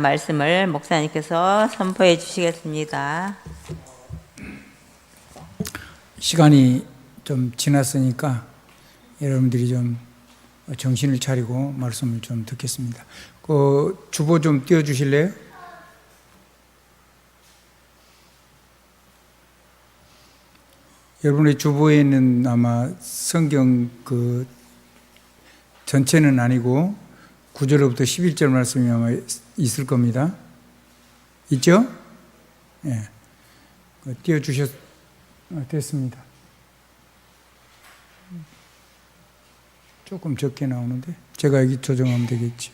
말씀을 목사님께서 선포해 주시겠습니다. 시간이 좀 지났으니까 여러분들이 좀 정신을 차리고 말씀을 좀 듣겠습니다. 그 주보 좀 띄워주실래요? 여러분의 주보에는 아마 성경 그 전체는 아니고 9절부터 11절 말씀이 아마 있을 겁니다. 있죠? 예. 띄워주셨, 됐습니다. 조금 적게 나오는데, 제가 여기 조정하면 되겠지.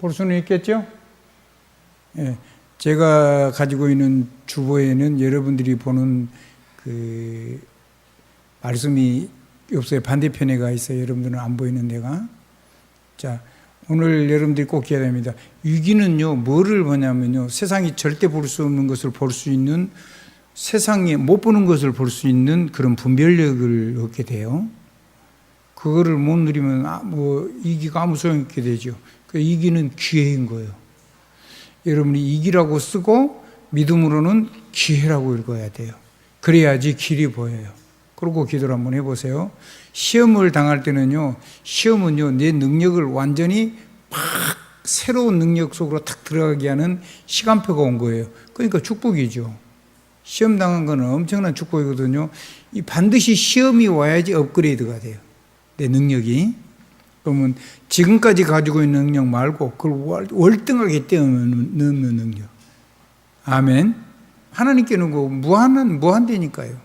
볼 수는 있겠죠? 예, 제가 가지고 있는 주보에는 여러분들이 보는 그 말씀이 없어요. 반대편에 가 있어요. 여러분들은 안 보이는 데가. 자, 오늘 여러분들이 꼭 기억해야 됩니다. 위기는요, 뭐를 보냐면요, 세상이 절대 볼 수 없는 것을 볼 수 있는, 세상에 못 보는 것을 볼 수 있는 그런 분별력을 얻게 돼요. 그거를 못 누리면 이기가 아무 소용없게 되죠. 이기는 기회인 거예요. 여러분이 이기라고 쓰고 믿음으로는 기회라고 읽어야 돼요. 그래야지 길이 보여요. 그러고 기도를 한번 해보세요. 시험을 당할 때는요, 시험은요, 내 능력을 완전히 막 새로운 능력 속으로 탁 들어가게 하는 시간표가 온 거예요. 그러니까 축복이죠. 시험 당한 거는 엄청난 축복이거든요. 반드시 시험이 와야지 업그레이드가 돼요. 내 능력이. 그러면 지금까지 가지고 있는 능력 말고 그걸 월등하게 뛰어넘는 능력. 아멘. 하나님께는 무한대니까요.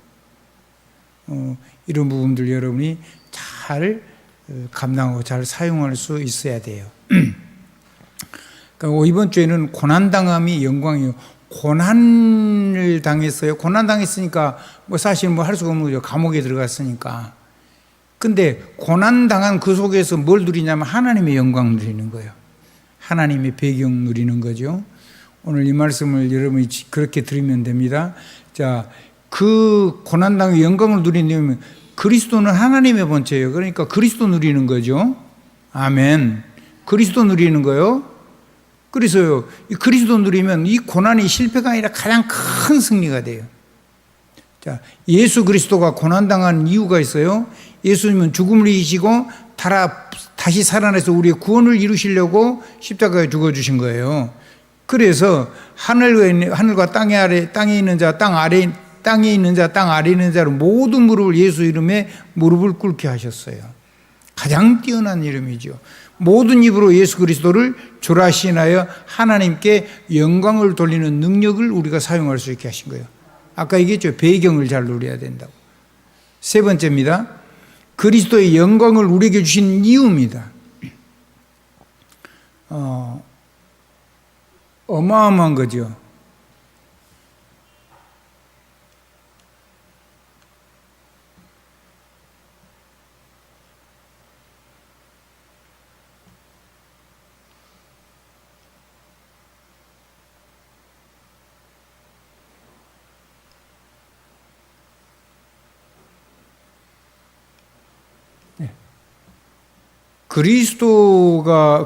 이런 부분들 여러분이 잘 감당하고 잘 사용할 수 있어야 돼요. 그러니까 이번 주에는 고난당함이 영광이에요. 고난을 당했어요. 고난당했으니까 사실 할 수가 없는 거죠. 감옥에 들어갔으니까. 근데 고난당한 그 속에서 뭘 누리냐면 하나님의 영광 누리는 거예요. 하나님의 배경 누리는 거죠. 오늘 이 말씀을 여러분이 그렇게 들으면 됩니다. 자, 그 고난당의 영광을 누리려면 그리스도는 하나님의 본체예요. 그러니까 그리스도 누리는 거죠. 아멘. 그리스도 누리는 거요. 그래서요, 이 그리스도 누리면 이 고난이 실패가 아니라 가장 큰 승리가 돼요. 자, 예수 그리스도가 고난당한 이유가 있어요. 예수님은 죽음을 이기시고 다시 살아나서 우리의 구원을 이루시려고 십자가에 죽어주신 거예요. 그래서 하늘과 땅에 있는 자, 땅에 있는 자, 땅 아래에 있는 자로 모든 무릎을 예수 이름에 무릎을 꿇게 하셨어요. 가장 뛰어난 이름이죠. 모든 입으로 예수 그리스도를 주라 시인하여 하나님께 영광을 돌리는 능력을 우리가 사용할 수 있게 하신 거예요. 아까 얘기했죠. 배경을 잘 누려야 된다고. 세 번째입니다. 그리스도의 영광을 우리에게 주신 이유입니다. 어마어마한 거죠.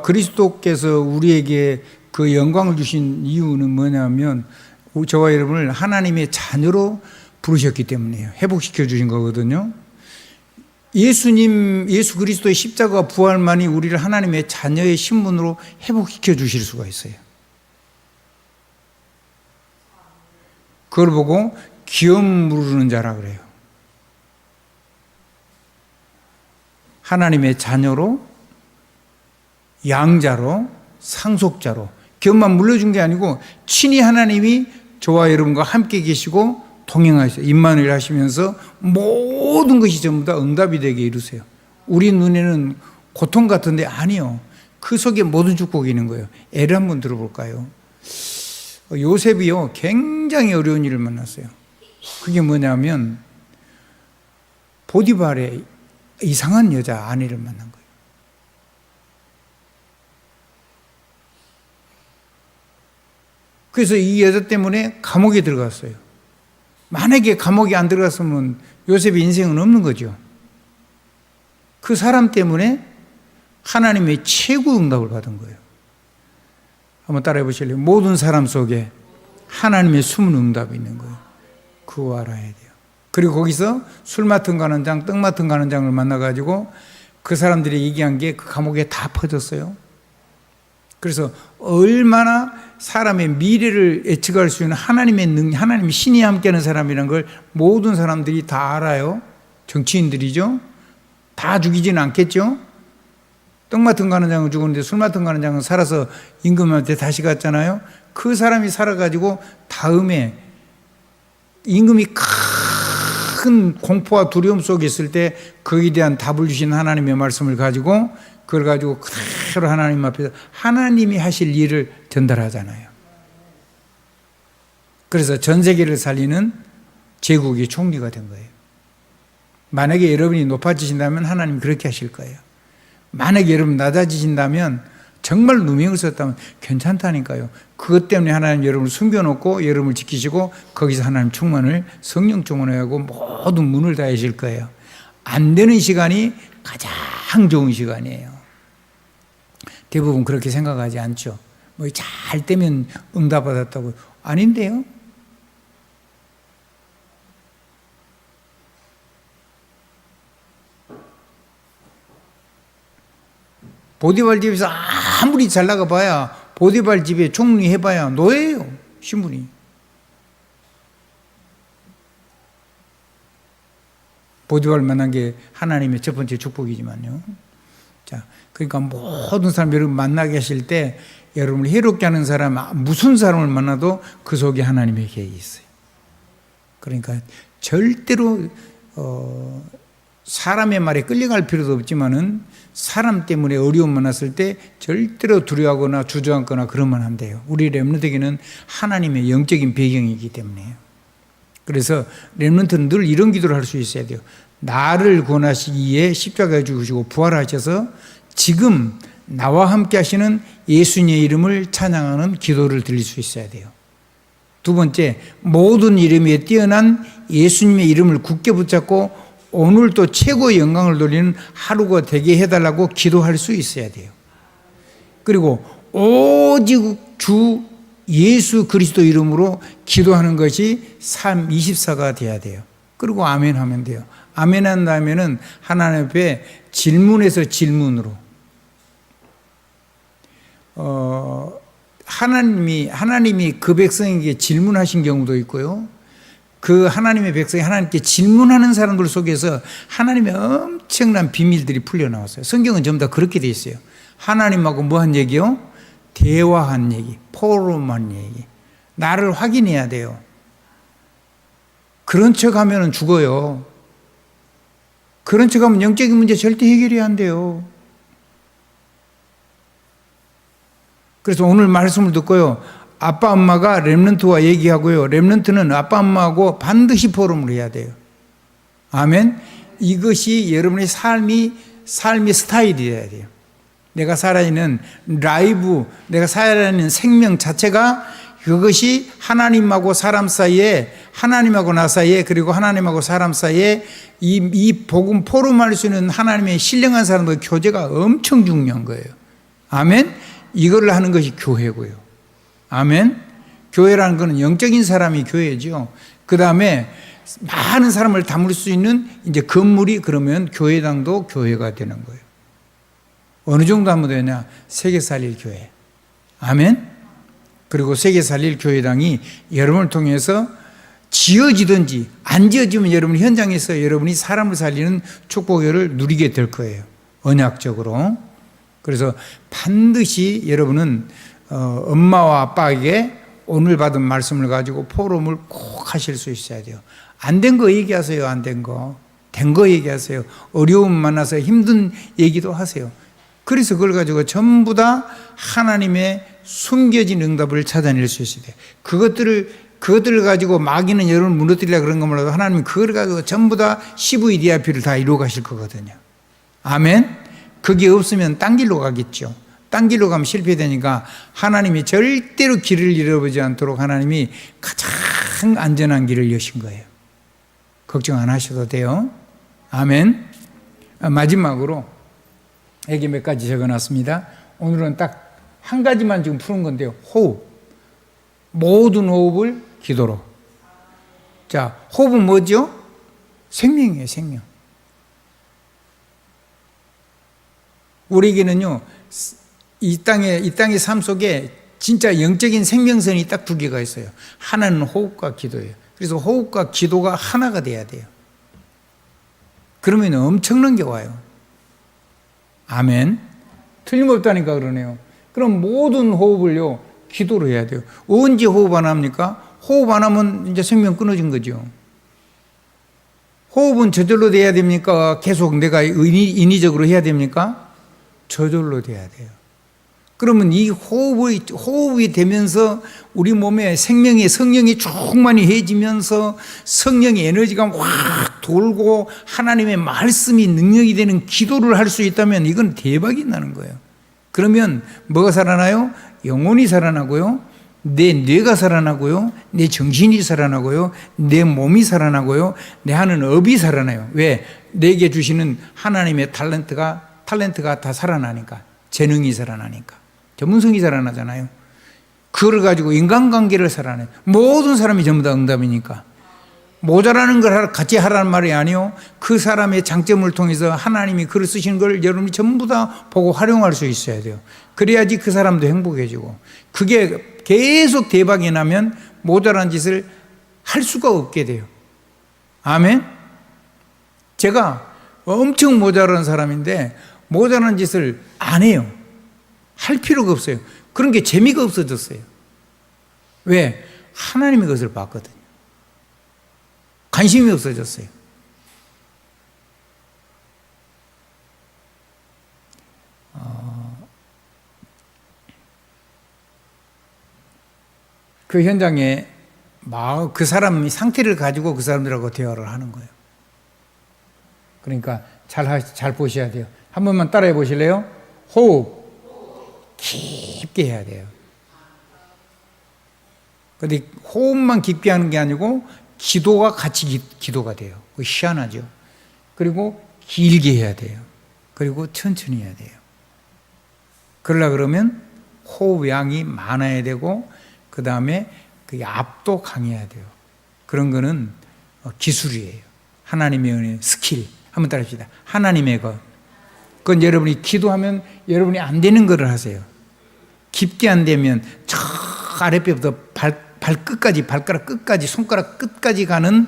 그리스도께서 우리에게 그 영광을 주신 이유는 뭐냐면 저와 여러분을 하나님의 자녀로 부르셨기 때문이에요. 회복시켜 주신 거거든요. 예수 그리스도의 십자가 부활만이 우리를 하나님의 자녀의 신분으로 회복시켜 주실 수가 있어요. 그걸 보고 기업 물르는 자라 그래요. 하나님의 자녀로, 양자로, 상속자로 기업만 물려준 게 아니고 친히 하나님이 저와 여러분과 함께 계시고 동행하셔요. 임마누엘 하시면서 모든 것이 전부 다 응답이 되게 이루세요. 우리 눈에는 고통 같은데 아니요. 그 속에 모든 축복이 있는 거예요. 예를 한번 들어볼까요? 요셉이요, 굉장히 어려운 일을 만났어요. 그게 뭐냐면 보디발의 이상한 여자 아내를 만난 거예요. 그래서 이 여자 때문에 감옥에 들어갔어요. 만약에 감옥에 안 들어갔으면 요셉의 인생은 없는 거죠. 그 사람 때문에 하나님의 최고 응답을 받은 거예요. 한번 따라해 보실래요? 모든 사람 속에 하나님의 숨은 응답이 있는 거예요. 그거 알아야 돼요. 그리고 거기서 술 맡은 가는 장, 떡 맡은 가는 장을 만나가지고 그 사람들이 얘기한 게 그 감옥에 다 퍼졌어요. 그래서 얼마나 사람의 미래를 예측할 수 있는 하나님의 능력, 하나님의 신이 함께하는 사람이라는 걸 모든 사람들이 다 알아요. 정치인들이죠. 다 죽이지는 않겠죠. 떡 맡은 가는 장은 죽었는데 술 맡은 가는 장은 살아서 임금한테 다시 갔잖아요. 그 사람이 살아가지고 다음에 임금이 큰 공포와 두려움 속에 있을 때 거기에 대한 답을 주신 하나님의 말씀을 가지고 그걸 가지고 그대로 하나님 앞에서 하나님이 하실 일을 전달하잖아요. 그래서 전 세계를 살리는 제국의 총리가 된 거예요. 만약에 여러분이 높아지신다면 하나님 그렇게 하실 거예요. 만약에 여러분 낮아지신다면 정말 누명을 썼다면 괜찮다니까요. 그것 때문에 하나님 여러분을 숨겨놓고 여러분을 지키시고 거기서 하나님 충만을 성령 충만하고 모든 문을 다 여실 거예요. 안 되는 시간이 가장 좋은 시간이에요. 대부분 그렇게 생각하지 않죠. 뭐 잘 되면 응답받았다고. 아닌데요. 보디발 집에서 아무리 잘 나가봐야 보디발 집에 총리 해봐야 노예예요. 신분이. 보디발 만난 게 하나님의 첫 번째 축복이지만요. 자, 그러니까 모든 사람 여러분 만나게 하실 때 여러분을 해롭게 하는 사람, 무슨 사람을 만나도 그 속에 하나님의 계획이 있어요. 그러니까 절대로 사람의 말에 끌려갈 필요도 없지만은 사람 때문에 어려움 만났을 때 절대로 두려워하거나 주저앉거나 그러면 안 돼요. 우리 렘넌트에게는 하나님의 영적인 배경이기 때문에요. 그래서 렘넌트는 늘 이런 기도를 할 수 있어야 돼요. 나를 구원하시기에 십자가에 죽으시고 부활하셔서 지금 나와 함께 하시는 예수님의 이름을 찬양하는 기도를 드릴 수 있어야 돼요. 두 번째, 모든 이름에 뛰어난 예수님의 이름을 굳게 붙잡고 오늘 또 최고의 영광을 돌리는 하루가 되게 해달라고 기도할 수 있어야 돼요. 그리고 오직 주 예수 그리스도 이름으로 기도하는 것이 삶 24가 돼야 돼요. 그리고 아멘 하면 돼요. 아멘 한다면은 하나님 앞에 질문에서 질문으로 하나님이 그 백성에게 질문하신 경우도 있고요. 그 하나님의 백성이 하나님께 질문하는 사람들 속에서 하나님의 엄청난 비밀들이 풀려나왔어요. 성경은 전부 다 그렇게 돼 있어요. 하나님하고 뭐 한 얘기요? 대화한 얘기, 포럼한 얘기. 나를 확인해야 돼요. 그런 척 하면 죽어요. 그런 척 하면 영적인 문제 절대 해결이 안 돼요. 그래서 오늘 말씀을 듣고요. 아빠 엄마가 렘넌트와 얘기하고요. 렘넌트는 아빠 엄마하고 반드시 포럼을 해야 돼요. 아멘. 이것이 여러분의 삶의 스타일이어야 돼요. 내가 살아있는 라이브, 내가 살아있는 생명 자체가 그것이 하나님하고 사람 사이에, 하나님하고 나 사이에, 그리고 하나님하고 사람 사이에 이 복음 포럼할 수 있는 하나님의 신령한 사람들 교제가 엄청 중요한 거예요. 아멘. 이걸 하는 것이 교회고요. 아멘. 교회라는 것은 영적인 사람이 교회죠. 그 다음에 많은 사람을 담을 수 있는 이제 건물이 그러면 교회당도 교회가 되는 거예요. 어느 정도 하면 되냐? 세계 살릴 교회. 아멘. 그리고 세계 살릴 교회당이 여러분을 통해서 지어지든지 안 지어지면 여러분 현장에서 여러분이 사람을 살리는 축복을 누리게 될 거예요. 언약적으로. 그래서 반드시 여러분은 엄마와 아빠에게 오늘 받은 말씀을 가지고 포럼을 꼭 하실 수 있어야 돼요. 안 된 거 얘기하세요. 안 된 거. 된 거 얘기하세요. 어려움 만나서 힘든 얘기도 하세요. 그래서 그걸 가지고 전부 다 하나님의 숨겨진 응답을 찾아낼 수 있어야 돼요. 그것들을 가지고 마귀는 여러분을 무너뜨리려고 그런 거 몰라도 하나님은 그걸 가지고 전부 다 CVDIP를 다 이루어 가실 거거든요. 아멘. 그게 없으면 딴 길로 가겠죠. 딴 길로 가면 실패되니까 하나님이 절대로 길을 잃어보지 않도록 하나님이 가장 안전한 길을 여신 거예요. 걱정 안 하셔도 돼요. 아멘. 마지막으로 여기 몇 가지 적어놨습니다. 오늘은 딱 한 가지만 지금 푸는 건데요. 호흡. 모든 호흡을 기도로. 자, 호흡은 뭐죠? 생명이에요, 생명. 우리에게는요, 이 땅의 삶 속에 진짜 영적인 생명선이 딱 두 개가 있어요. 하나는 호흡과 기도예요. 그래서 호흡과 기도가 하나가 돼야 돼요. 그러면 엄청난 게 와요. 아멘. 틀림없다니까 그러네요. 그럼 모든 호흡을요, 기도로 해야 돼요. 언제 호흡 안 합니까? 호흡 안 하면 이제 생명 끊어진 거죠. 호흡은 저절로 돼야 됩니까? 계속 내가 인위적으로 해야 됩니까? 저절로 돼야 돼요. 그러면 이 호흡이 되면서 우리 몸에 성령이 충만해지면서 성령의 에너지가 확 돌고 하나님의 말씀이 능력이 되는 기도를 할 수 있다면 이건 대박이 나는 거예요. 그러면 뭐가 살아나요? 영혼이 살아나고요. 내 뇌가 살아나고요. 내 정신이 살아나고요. 내 몸이 살아나고요. 내 하는 업이 살아나요. 왜? 내게 주시는 하나님의 탤런트가 다 살아나니까. 재능이 살아나니까. 전문성이 살아나잖아요. 그걸 가지고 인간관계를 살아내요. 모든 사람이 전부 다 응답이니까. 모자라는 걸 같이 하라는 말이 아니요. 그 사람의 장점을 통해서 하나님이 글을 쓰시는 걸 여러분이 전부 다 보고 활용할 수 있어야 돼요. 그래야지 그 사람도 행복해지고. 그게 계속 대박이 나면 모자란 짓을 할 수가 없게 돼요. 아멘? 제가 엄청 모자란 사람인데 모자란 짓을 안 해요. 할 필요가 없어요. 그런 게 재미가 없어졌어요. 왜? 하나님의 것을 봤거든요. 관심이 없어졌어요. 그 현장에 그 사람의 상태를 가지고 그 사람들하고 대화를 하는 거예요. 그러니까 잘 보셔야 돼요. 한 번만 따라해 보실래요? 호흡 깊게 해야 돼요. 그런데 호흡만 깊게 하는 게 아니고 기도가 같이 기도가 돼요. 희한하죠. 그리고 길게 해야 돼요. 그리고 천천히 해야 돼요. 그러려 그러면 호흡 양이 많아야 되고 그 다음에 그 압도 강해야 돼요. 그런 거는 기술이에요. 하나님의 은혜, 스킬. 한번 따라합시다. 하나님의 것. 그건 여러분이 기도하면 여러분이 안 되는 거를 하세요. 깊게 안 되면 저 아랫배부터 발끝까지, 발가락 끝까지, 손가락 끝까지 가는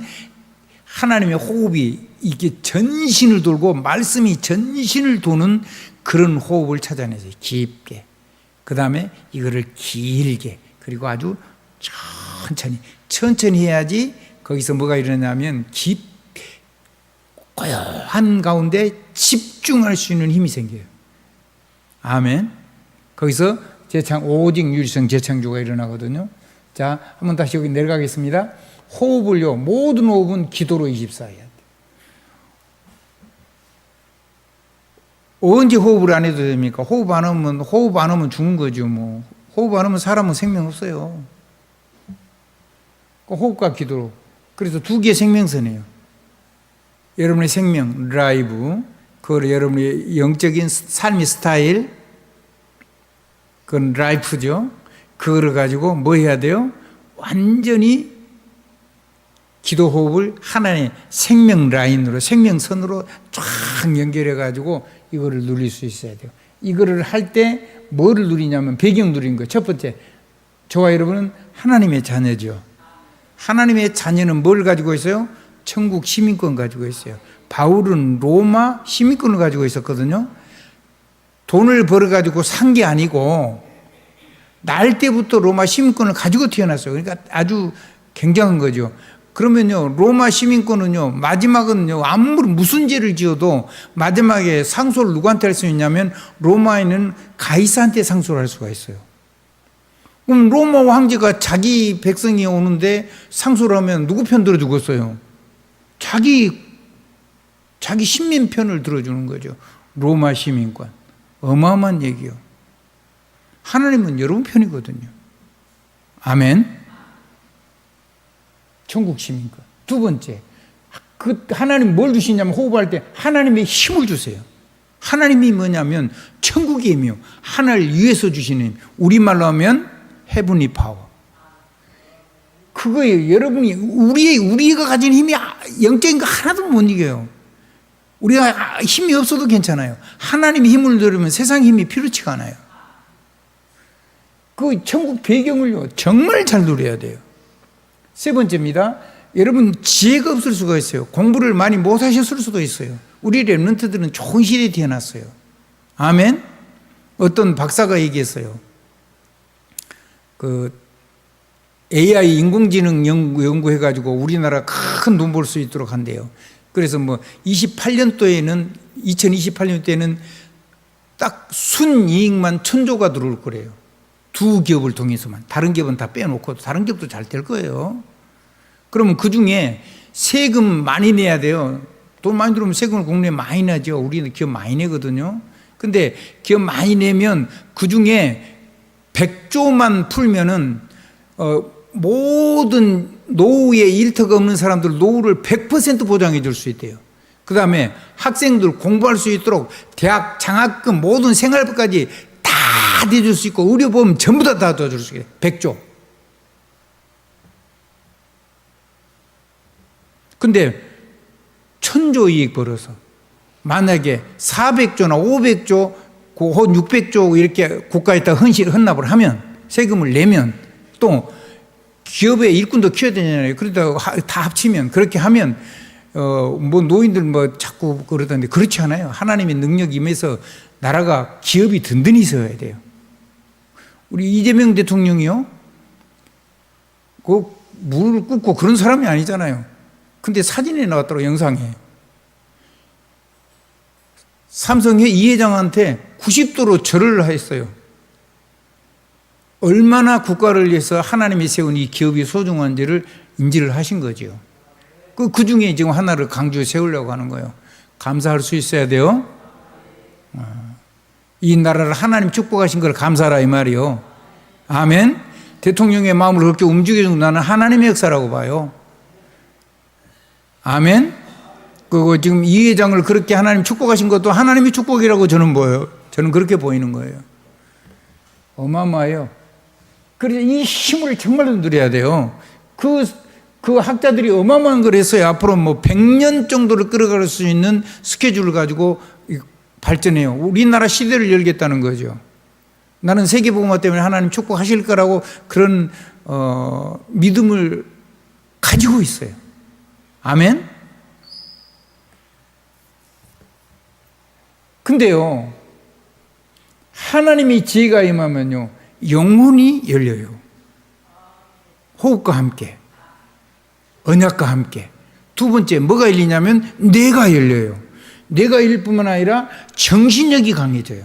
하나님의 호흡이 이게 전신을 돌고 말씀이 전신을 도는 그런 호흡을 찾아내세요. 깊게. 그 다음에 이거를 길게. 그리고 아주 천천히 해야지 거기서 뭐가 일어나면 고요한 가운데 집중할 수 있는 힘이 생겨요. 아멘. 거기서 오직 유일성 재창조가 일어나거든요. 자, 한번 다시 여기 내려가겠습니다. 호흡을요, 모든 호흡은 기도로 24해야 돼요. 언제 호흡을 안 해도 됩니까? 호흡 안 하면 죽는 거죠, 뭐. 호흡 안 하면 사람은 생명 없어요. 호흡과 기도로. 그래서 두 개의 생명선이에요. 여러분의 생명, 라이브, 그걸 여러분의 영적인 삶의 스타일, 그건 라이프죠. 그거를 가지고 뭐 해야 돼요? 완전히 기도 호흡을 하나의 생명 라인으로, 생명선으로 쫙 연결해 가지고 이거를 누릴 수 있어야 돼요. 이거를 할 때 뭐를 누리냐면 배경 누리는 거예요. 첫 번째, 저와 여러분은 하나님의 자녀죠. 하나님의 자녀는 뭘 가지고 있어요? 천국 시민권 가지고 있어요. 바울은 로마 시민권을 가지고 있었거든요. 돈을 벌어가지고 산 게 아니고 날 때부터 로마 시민권을 가지고 태어났어요. 그러니까 아주 굉장한 거죠. 그러면요, 로마 시민권은요, 마지막은요, 아무리 무슨 죄를 지어도 마지막에 상소를 누구한테 할 수 있냐면 로마에는 가이사한테 상소를 할 수가 있어요. 그럼 로마 황제가 자기 백성이 오는데 상소를 하면 누구 편 들어주겠어요? 자기 신민 편을 들어주는 거죠. 로마 시민권. 어마어마한 얘기요. 하나님은 여러분 편이거든요. 아멘. 천국 시민권. 두 번째, 하나님 뭘 주시냐면 호흡할 때 하나님의 힘을 주세요. 하나님이 뭐냐면 천국의 힘이요. 하나를 위해서 주시는 힘. 우리말로 하면 헤븐리 파워. 그거예요. 여러분이 우리가 가진 힘이 영적인 거 하나도 못 이겨요. 우리가 힘이 없어도 괜찮아요. 하나님의 힘을 누리면 세상 힘이 필요치가 않아요. 그 천국 배경을요 정말 잘 누려야 돼요. 세 번째입니다. 여러분 지혜가 없을 수가 있어요. 공부를 많이 못하셨을 수도 있어요. 우리 랩런트들은 좋은 시대에 태어났어요. 아멘. 어떤 박사가 얘기했어요. 그 AI 인공지능 연구해가지고 우리나라 큰 돈 벌 수 있도록 한대요. 그래서 뭐 2028년도에는 딱 순이익만 1,000조가 들어올 거래요. 두 기업을 통해서만. 다른 기업은 다 빼놓고 다른 기업도 잘 될 거예요. 그러면 그 중에 세금 많이 내야 돼요. 돈 많이 들어오면 세금을 국내에 많이 내죠. 우리는 기업 많이 내거든요. 근데 기업 많이 내면 그 중에 100조만 풀면은 모든 노후에 일터가 없는 사람들 노후를 100% 보장해 줄 수 있대요. 그 다음에 학생들 공부할 수 있도록 대학 장학금 모든 생활비까지 다 대줄 수 있고 의료보험 전부 다 도와줄 수 있어요. 100조. 근데 1,000조 이익 벌어서 만약에 400조나 500조, 600조 이렇게 국가에다 헌납을 하면 세금을 내면 또 기업의 일꾼도 키워야 되잖아요. 그러다 다 합치면 그렇게 하면 뭐 노인들 뭐 자꾸 그러던데 그렇지 않아요. 하나님의 능력이 임해서 나라가 기업이 든든히 있어야 돼요. 우리 이재명 대통령이요, 그 무릎 꿇고 그런 사람이 아니잖아요. 근데 사진에 나왔더라고, 영상에. 삼성의 이 회장한테 90도로 절을 했어요. 얼마나 국가를 위해서 하나님이 세운 이 기업이 소중한지를 인지를 하신 거죠. 그 중에 지금 하나를 강조해 세우려고 하는 거예요. 감사할 수 있어야 돼요. 이 나라를 하나님 축복하신 걸 감사하라 이 말이요. 아멘. 대통령의 마음을 그렇게 움직여준 나는 하나님의 역사라고 봐요. 아멘. 그리고 지금 이 회장을 그렇게 하나님 축복하신 것도 하나님의 축복이라고 저는 보여요. 저는 그렇게 보이는 거예요. 어마어마해요. 그래서 이 힘을 정말로 누려야 돼요. 그 학자들이 어마어마한 걸 했어요. 앞으로 뭐 100년 정도를 끌어갈 수 있는 스케줄을 가지고 발전해요. 우리나라 시대를 열겠다는 거죠. 나는 세계복음화 때문에 하나님 축복하실 거라고 그런 믿음을 가지고 있어요. 아멘. 근데요, 하나님의 지혜가 임하면요 영혼이 열려요. 호흡과 함께, 언약과 함께. 두 번째 뭐가 열리냐면 뇌가 열려요. 뇌가 열릴 뿐만 아니라 정신력이 강해져요.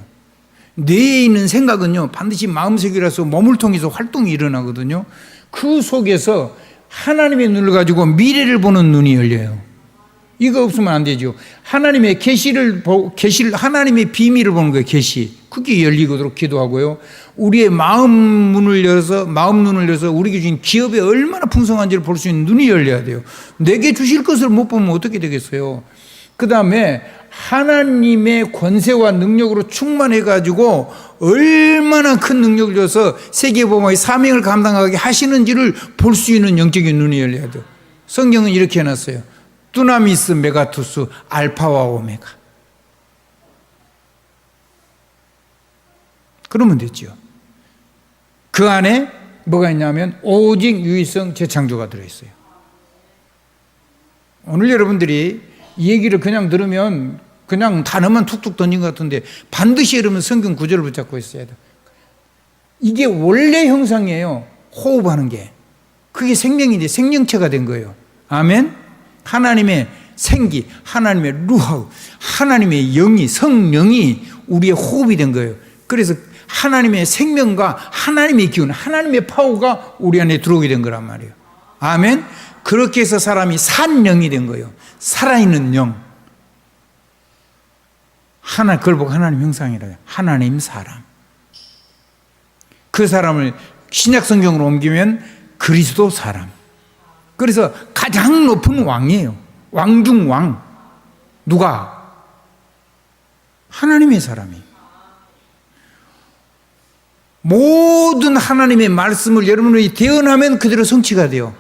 뇌에 있는 생각은요 반드시 마음속이라서 몸을 통해서 활동이 일어나거든요. 그 속에서 하나님의 눈을 가지고 미래를 보는 눈이 열려요. 이거 없으면 안 되죠. 하나님의 하나님의 비밀을 보는 거예요. 계시. 그게 열리도록 기도하고요. 우리의 마음 눈을 열어서 우리에게 주신 기업이 얼마나 풍성한지를 볼 수 있는 눈이 열려야 돼요. 내게 주실 것을 못 보면 어떻게 되겠어요? 그 다음에 하나님의 권세와 능력으로 충만해가지고 얼마나 큰 능력을 줘서 세계복음화의 사명을 감당하게 하시는지를 볼 수 있는 영적인 눈이 열려야 돼요. 성경은 이렇게 해놨어요. 두나미스 메가투스 알파와 오메가. 그러면 됐죠. 그 안에 뭐가 있냐면 오직 유일성 재창조가 들어있어요. 오늘 여러분들이 이 얘기를 그냥 들으면 그냥 단어만 툭툭 던진 것 같은데 반드시 여러분 성경 구절을 붙잡고 있어야 돼요. 이게 원래 형상이에요. 호흡하는 게. 그게 생명인데 생명체가 된 거예요. 아멘. 하나님의 생기, 하나님의 루하, 하나님의 영이, 성령이 우리의 호흡이 된 거예요. 그래서 하나님의 생명과 하나님의 기운, 하나님의 파워가 우리 안에 들어오게 된 거란 말이에요. 아멘. 그렇게 해서 사람이 산 영이 된 거예요. 살아있는 영. 그걸 보고 하나님 형상이라 해요. 하나님 사람. 그 사람을 신약 성경으로 옮기면 그리스도 사람. 그래서 가장 높은 왕이에요. 왕 중 왕. 누가? 하나님의 사람이. 모든 하나님의 말씀을 여러분이 대언하면 그대로 성취가 돼요.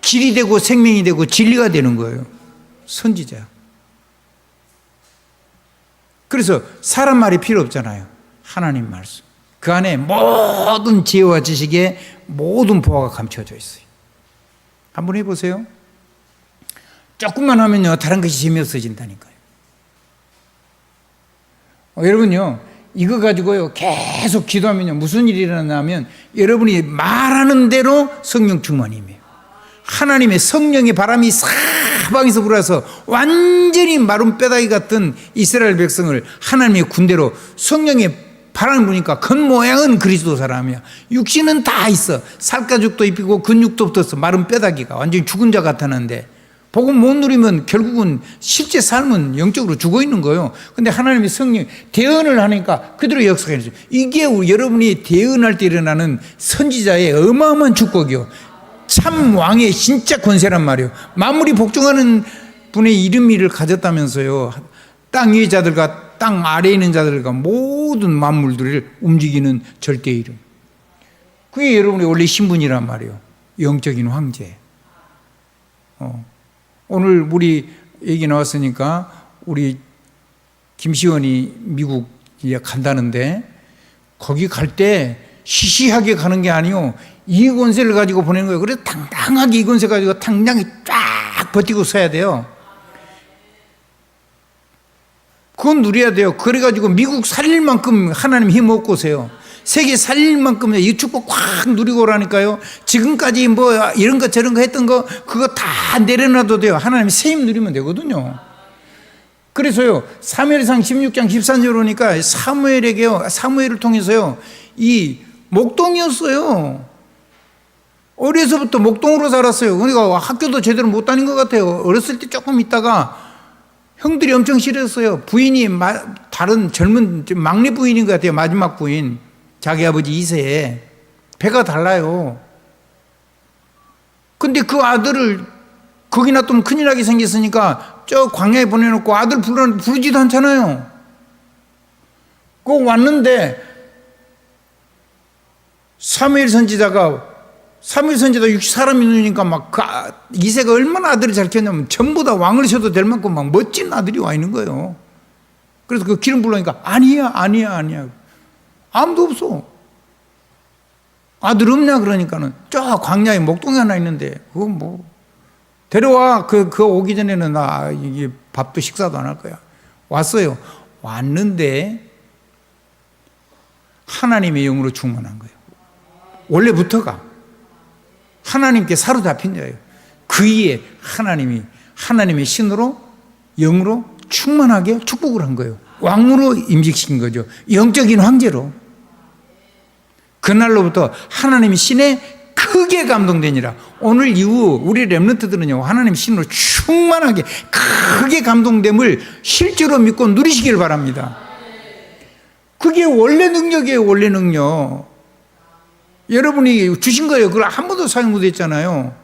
길이 되고 생명이 되고 진리가 되는 거예요. 선지자. 그래서 사람 말이 필요 없잖아요. 하나님 말씀. 그 안에 모든 지혜와 지식의 모든 보화가 감춰져 있어요. 한번 해보세요. 조금만 하면요, 다른 것이 재미없어진다니까요. 여러분요, 이거 가지고요, 계속 기도하면요, 무슨 일이 일어나면 여러분이 말하는 대로 성령 충만임이에요. 하나님의 성령의 바람이 사방에서 불어서 완전히 마른 뼈다귀 같은 이스라엘 백성을 하나님의 군대로 성령의 바람을 부니까 겉모양은 그리스도 사람이야. 육신은 다 있어. 살가죽도 입히고 근육도 붙었어. 마른 뼈다귀가 완전히 죽은 자 같았는데 복음 못 누리면 결국은 실제 삶은 영적으로 죽어 있는 거예요. 근데 하나님의 성령 대언을 하니까 그대로 역사가 있어요. 이게 여러분이 대언할 때 일어나는 선지자의 어마어마한 축복이요. 참 왕의 진짜 권세란 말이에요. 만물이 복종하는 분의 이름을 가졌다면서요. 땅 위의 자들과 땅 아래에 있는 자들과 모든 만물들을 움직이는 절대 이름. 그게 여러분의 원래 신분이란 말이에요. 영적인 황제. 오늘 우리 얘기 나왔으니까 우리 김시원이 미국 간다는데 거기 갈 때 시시하게 가는 게 아니요. 이 권세를 가지고 보내는 거예요. 그래서 당당하게 이 권세 가지고 당당히 쫙 버티고 서야 돼요. 그건 누려야 돼요. 그래가지고 미국 살릴 만큼 하나님 힘 얻고 오세요. 세계 살릴 만큼 이 축복 확 누리고 오라니까요. 지금까지 뭐 이런 거 저런 거 했던 거 그거 다 내려놔도 돼요. 하나님 새 힘 누리면 되거든요. 그래서요, 사무엘상 16장 14절 오니까 사무엘을 통해서요, 이 목동이었어요. 어려서부터 목동으로 살았어요. 그러니까 학교도 제대로 못 다닌 것 같아요. 어렸을 때 조금 있다가 형들이 엄청 싫었어요. 부인이 다른 젊은 막내 부인인 것 같아요. 마지막 부인. 자기 아버지 2세에. 배가 달라요. 근데 그 아들을 거기 놔두면 큰일 나게 생겼으니까 저 광야에 보내놓고 아들 부르지도 않잖아요. 꼭 왔는데 사무엘 선지자가 60사람이 누니까 막 그 2세가 얼마나 아들을 잘 키웠냐면 전부 다 왕을 쉬어도 될 만큼 막 멋진 아들이 와 있는 거예요. 그래서 그 기름 부르니까 아니야. 아무도 없어. 아들 없냐 그러니까는 저 광야에 목동이 하나 있는데 그거 뭐 데려와. 그거 오기 전에는 나 이게 밥도 식사도 안 할 거야. 왔어요. 왔는데 하나님의 영으로 충만한 거예요. 원래부터가 하나님께 사로잡힌 자예요. 그 이에 하나님의 신으로 영으로 충만하게 축복을 한 거예요. 왕으로 임직시킨 거죠. 영적인 황제로. 그날로부터 하나님의 신에 크게 감동되니라. 오늘 이후 우리 렘넌트들은요, 하나님 신으로 충만하게 크게 감동됨을 실제로 믿고 누리시길 바랍니다. 그게 원래 능력이에요. 원래 능력. 여러분이 주신 거예요. 그걸 한 번도 사용 못했잖아요.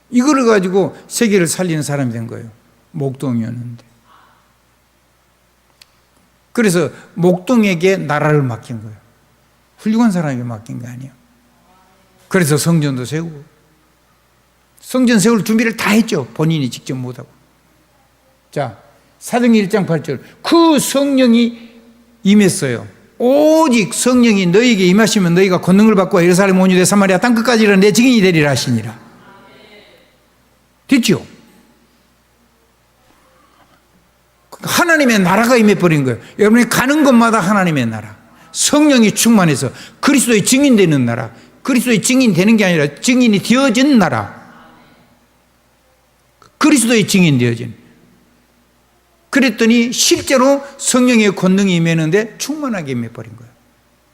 이거를 가지고 세계를 살리는 사람이 된 거예요. 목동이었는데. 그래서 목동에게 나라를 맡긴 거예요. 훌륭한 사람에게 맡긴 게 아니에요. 그래서 성전도 세우고 성전 세울 준비를 다 했죠. 본인이 직접 못하고. 자, 사도행전 1장 8절. 그 성령이 임했어요. 오직 성령이 너희에게 임하시면 너희가 권능을 받고 예루살렘 온 유대 사마리아 땅끝까지 이르러 내 증인이 되리라 하시니라. 됐죠? 하나님의 나라가 임해버린 거예요. 여러분이 가는 곳마다 하나님의 나라. 성령이 충만해서 그리스도의 증인되는 나라. 그리스도의 증인되는 게 아니라 증인이 되어진 나라. 그리스도의 증인 되어진. 그랬더니 실제로 성령의 권능이 임했는데 충만하게 임해버린 거예요.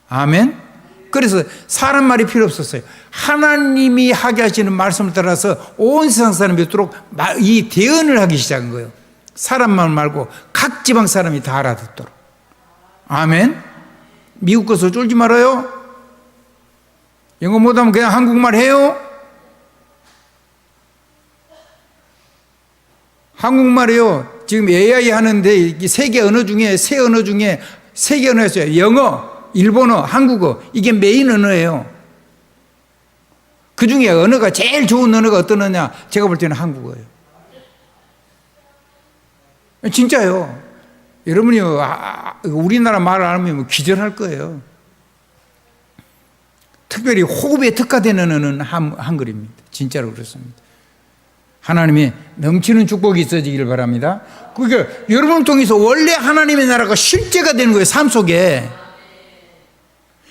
아멘. 그래서 사람 말이 필요 없었어요. 하나님이 하게 하시는 말씀을 따라서 온 세상 사람이 되도록 이 대언을 하기 시작한 거예요. 사람만 말고 각 지방 사람이 다 알아듣도록. 아멘. 미국 것을 쫄지 말아요. 영어 못하면 그냥 한국말 해요. 한국말이요. 지금 AI 하는데 세계 언어 중에 세계 언어였어요. 영어, 일본어, 한국어. 이게 메인 언어예요. 그 중에 언어가 제일 좋은 언어가 어떤 언어냐? 제가 볼 때는 한국어예요. 진짜요. 여러분이요, 우리나라 말 안 하면 기절할 거예요. 특별히 호흡에 특화되는 언어는 한글입니다. 진짜로 그렇습니다. 하나님의 넘치는 축복이 있어지길 바랍니다. 그러니까 여러분을 통해서 원래 하나님의 나라가 실제가 되는 거예요. 삶 속에.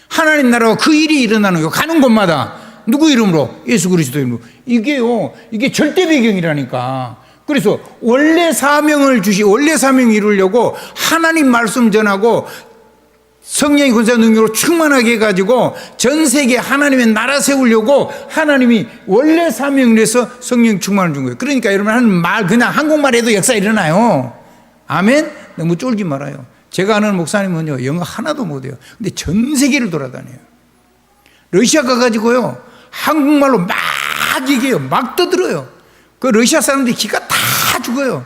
하나님 나라와 그 일이 일어나는 거예요. 가는 곳마다. 누구 이름으로? 예수 그리스도 이름으로. 이게 절대 배경이라니까. 그래서 원래 사명을 원래 사명 이루려고 하나님 말씀 전하고 성령의 권세 능력으로 충만하게 해가지고 전 세계에 하나님의 나라 세우려고 하나님이 원래 사명을 해서 성령 충만을 준 거예요. 그러니까 여러분 하는 말 그냥 한국말 해도 역사 일어나요. 아멘? 너무 쫄지 말아요. 제가 아는 목사님은요, 영어 하나도 못해요. 근데 전 세계를 돌아다녀요. 러시아 가가지고요, 한국말로 막 얘기해요. 막 떠들어요. 그 러시아 사람들이 기가 다 죽어요.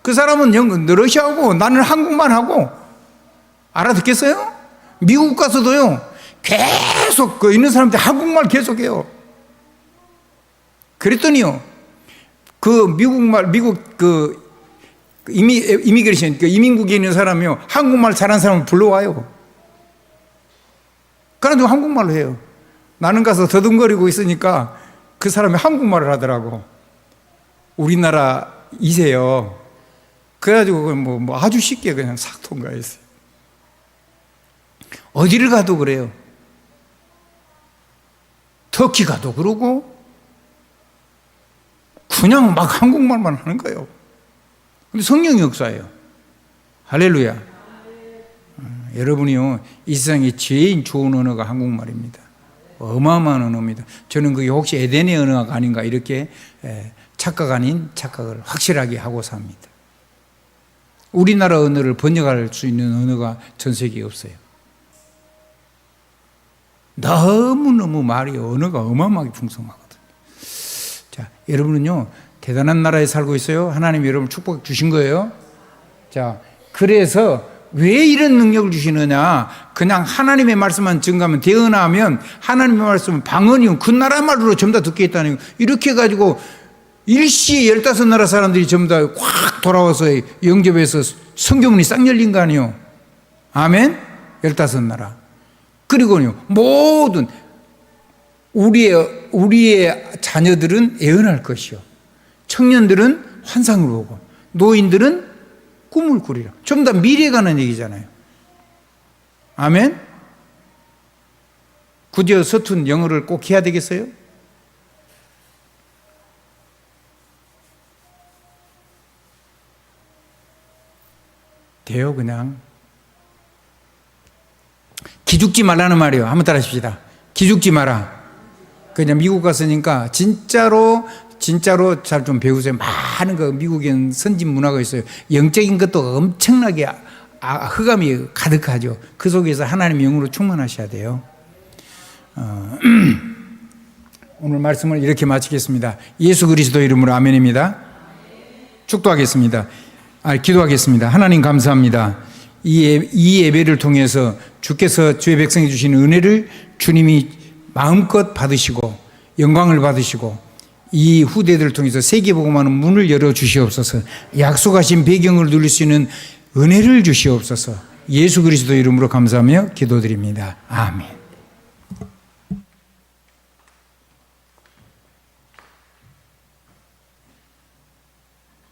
그 사람은 러시아하고 나는 한국말 하고 알아듣겠어요? 미국 가서도요, 계속 그 있는 사람들 한국말 계속해요. 그랬더니요, 미국 이미그레이션, 이민국에 있는 사람이요, 한국말 잘하는 사람을 불러와요. 그래도 한국말로 해요. 나는 가서 더듬거리고 있으니까 그 사람이 한국말을 하더라고. 우리나라 이세요. 그래가지고 뭐 아주 쉽게 그냥 싹 통과했어요. 어디를 가도 그래요. 터키 가도 그러고 그냥 막 한국말만 하는 거예요. 근데 성령의 역사예요. 할렐루야. 여러분이요, 이 세상에 제일 좋은 언어가 한국말입니다. 어마어마한 언어입니다. 저는 그게 혹시 에덴의 언어가 아닌가 이렇게 착각 아닌 착각을 확실하게 하고 삽니다. 우리나라 언어를 번역할 수 있는 언어가 전 세계에 없어요. 너무너무 말이 언어가 어마어마하게 풍성하거든요. 자, 여러분은요, 대단한 나라에 살고 있어요. 하나님이 여러분 축복 주신 거예요. 자, 그래서 왜 이런 능력을 주시느냐? 그냥 하나님의 말씀만 증가하면, 대언하면 하나님의 말씀은 방언이요, 그 나라 말로 전부 다 듣게 했다는 거. 이렇게 해가지고 일시에 15나라 사람들이 전부 다 확 돌아와서 영접해서 성경문이 싹 열린 거 아니에요. 아멘? 15나라. 그리고요, 모든 우리의 자녀들은 애언할 것이요, 청년들은 환상을 보고, 노인들은 꿈을 꾸리라. 전부 다 미래에 가는 얘기잖아요. 아멘? 굳이 서툰 영어를 꼭 해야 되겠어요? 돼요, 그냥. 기죽지 말라는 말이에요. 한번 따라 하십시다. 기죽지 마라. 그냥 미국 갔으니까 진짜로 잘 좀 배우세요. 많은 거 미국엔 선진 문화가 있어요. 영적인 것도 엄청나게 흑암이 가득하죠. 그 속에서 하나님의 영으로 충만하셔야 돼요. 오늘 말씀을 이렇게 마치겠습니다. 예수 그리스도 이름으로 아멘입니다. 축도하겠습니다. 기도하겠습니다. 하나님 감사합니다. 이 예배를 통해서 주께서 주의 백성이 주신 은혜를 주님이 마음껏 받으시고 영광을 받으시고 이 후대들을 통해서 세계복음하는 문을 열어주시옵소서. 약속하신 배경을 누릴 수 있는 은혜를 주시옵소서. 예수 그리스도 이름으로 감사하며 기도드립니다. 아멘.